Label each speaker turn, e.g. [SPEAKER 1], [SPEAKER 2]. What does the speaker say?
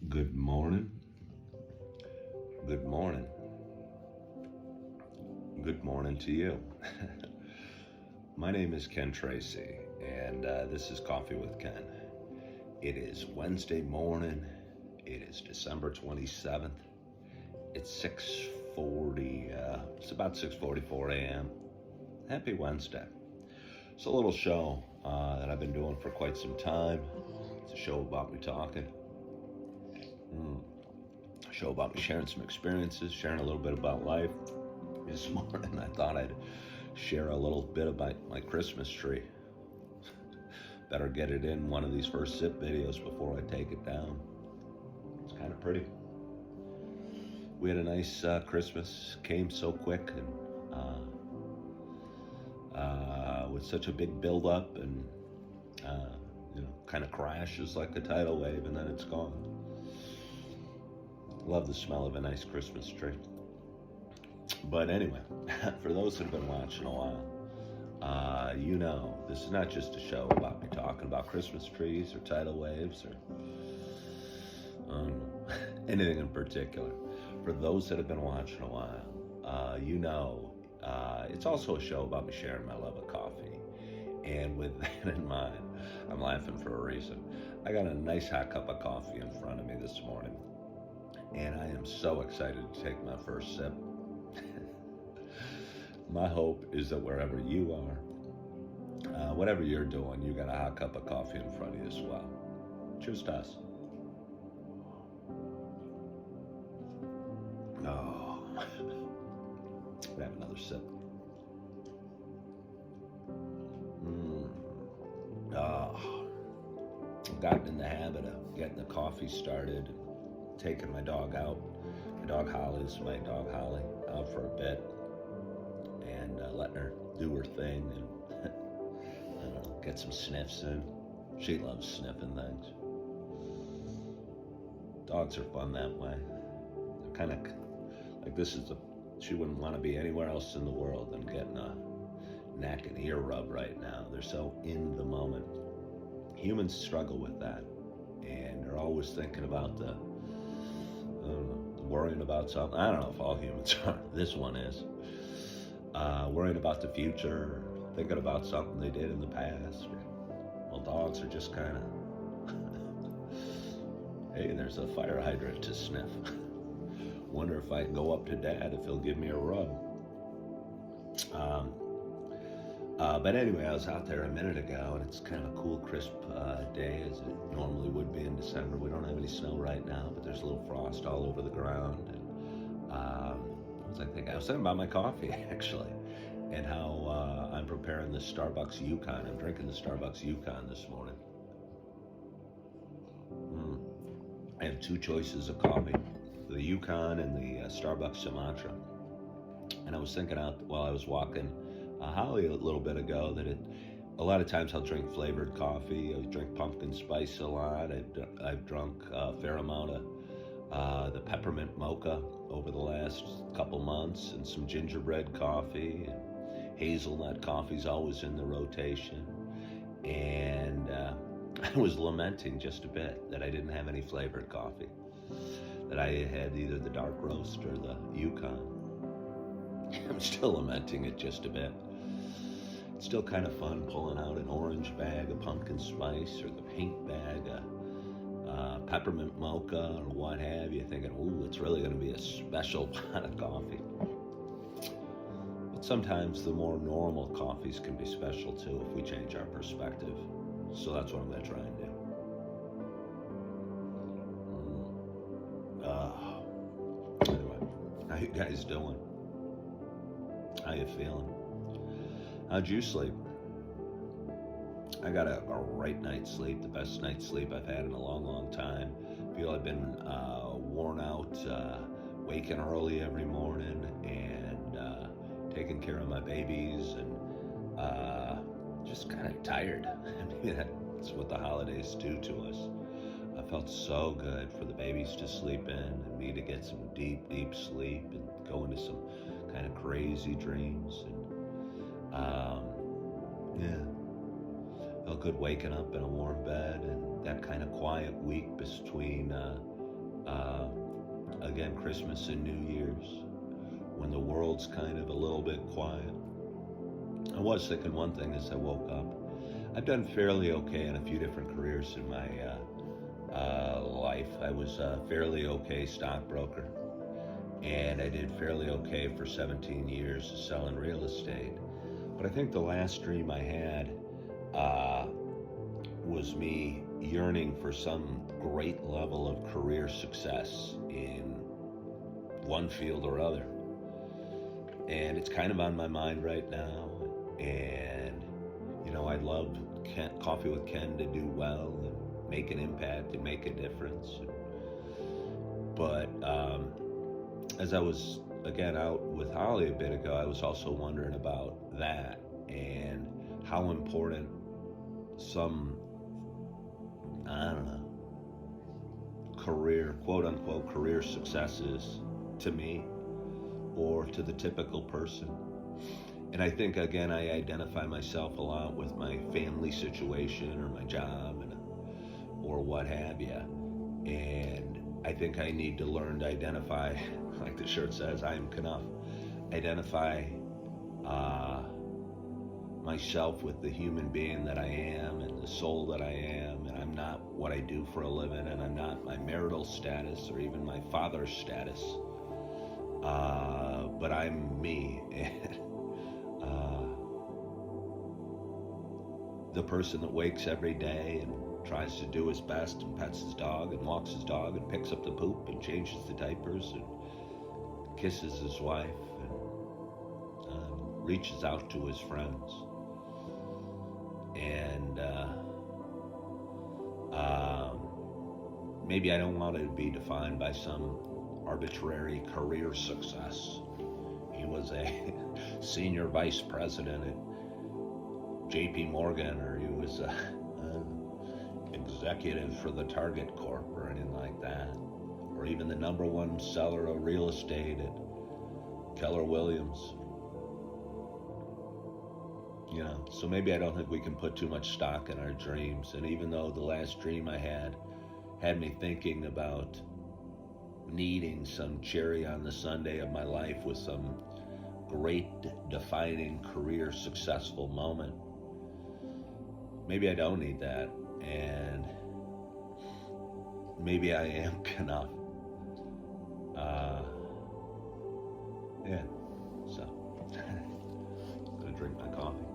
[SPEAKER 1] Good morning. Good morning. Good morning to you. My name is Ken Tracy, and this is Coffee with Ken. It is Wednesday morning. It is December 27th. It's 6:40. It's about 6:44 a.m. Happy Wednesday. It's a little show that I've been doing for quite some time. It's a show about me talking. A show about me sharing some experiences, sharing a little bit about life. This morning I thought I'd share a little bit about my Christmas tree. Better get it in one of these first sip videos before I take it down. It's kind of pretty. We had a nice Christmas, came so quick and with such a big build up and kind of crashes like a tidal wave and then it's gone. Love the smell of a nice Christmas tree. But anyway, for those that have been watching a while, this is not just a show about me talking about Christmas trees or tidal waves or anything in particular. For those that have been watching a while, it's also a show about me sharing my love of coffee. And with that in mind, I'm laughing for a reason. I got a nice hot cup of coffee in front of me this morning, and I am so excited to take my first sip. My hope is that wherever you are, whatever you're doing, you got a hot cup of coffee in front of you as well. Cheers to us. Oh, have another sip. Oh, I've gotten in the habit of getting the coffee started, taking my dog out. My dog Holly, out for a bit, and letting her do her thing and I don't know, get some sniffs in. She loves sniffing things. Dogs are fun that way. They're kind of like she wouldn't want to be anywhere else in the world than getting a neck and ear rub right now. They're so in the moment. Humans struggle with that, and they're always thinking about worrying about something. I don't know if all humans are. This one is. Worrying about the future, thinking about something they did in the past. Well, dogs are just kind of, hey, there's a fire hydrant to sniff. Wonder if I can go up to Dad if he'll give me a rub. But anyway, I was out there a minute ago, and it's kind of a cool, crisp day, as it normally would be in December. We don't have any snow right now, but there's a little frost all over the ground. And I was thinking about my coffee, actually, and how I'm preparing the Starbucks Yukon. I'm drinking the Starbucks Yukon this morning. I have two choices of coffee, the Yukon and the Starbucks Sumatra. And I was thinking out while I was walking Holly a little bit ago that a lot of times I'll drink flavored coffee. I drink pumpkin spice a lot. I've drunk a fair amount of the peppermint mocha over the last couple months, and some gingerbread coffee, and hazelnut coffee's always in the rotation. And I was lamenting just a bit that I didn't have any flavored coffee, that I had either the dark roast or the Yukon. I'm still lamenting it just a bit. It's still kind of fun pulling out an orange bag of pumpkin spice or the pink bag of peppermint mocha or what have you, thinking, ooh, it's really going to be a special pot of coffee. But sometimes the more normal coffees can be special too if we change our perspective. So that's what I'm going to try and do. Anyway, how you guys doing? How you feeling? How'd you sleep? I got a great night's sleep, the best night's sleep I've had in a long, long time. Feel I've been worn out, waking early every morning and taking care of my babies and just kind of tired. I mean, that's what the holidays do to us. I felt so good for the babies to sleep in and me to get some deep, deep sleep and go into some kind of crazy dreams. And felt good waking up in a warm bed and that kind of quiet week between Uh, Again, Christmas and New Year's, when the world's kind of a little bit quiet. I was thinking one thing as I woke up. I've done fairly okay in a few different careers in my life. I was a fairly okay stockbroker, and I did fairly okay for 17 years selling real estate. But I think the last dream I had was me yearning for some great level of career success in one field or other. And it's kind of on my mind right now. And, I'd love Coffee with Ken to do well and make an impact and make a difference. But as I was, again, out with Holly a bit ago, I was also wondering about that and how important some, I don't know, career, quote unquote, career successes to me or to the typical person. And I think, again, I identify myself a lot with my family situation or my job or what have you. And I think I need to learn to identify, like the shirt says, I am Knuff, identify myself with the human being that I am and the soul that I am, and I'm not what I do for a living, and I'm not my marital status or even my father's status, but I'm me. The person that wakes every day and tries to do his best and pets his dog and walks his dog and picks up the poop and changes the diapers and kisses his wife and reaches out to his friends. And maybe I don't want it to be defined by some arbitrary career success. He was a senior vice president at JP Morgan, or he was a executive for the Target Corp or anything like that, or even the number one seller of real estate at Keller Williams. So maybe I don't think we can put too much stock in our dreams. And even though the last dream I had me thinking about needing some cherry on the sundae of my life with some great defining career successful moment, maybe I don't need that, and maybe I am Knuff. Yeah, so I'm gonna drink my coffee.